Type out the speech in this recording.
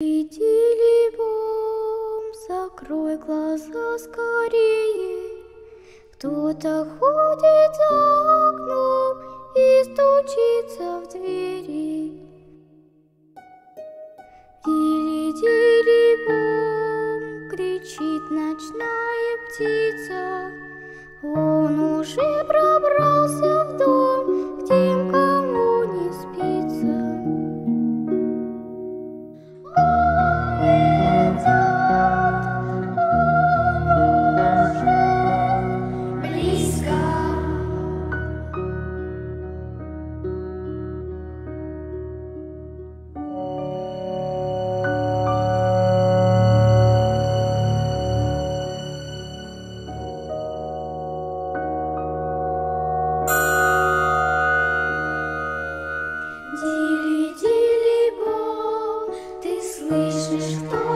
Иди, бом, закрой глаза скорее. Кто-то ходит за окном и стучится в двери. Дили-дили-бом, кричит ночная птица. Он уже пробрался в дом к тем, кому не спится. Дили-дили-бом, ты слышишь, кто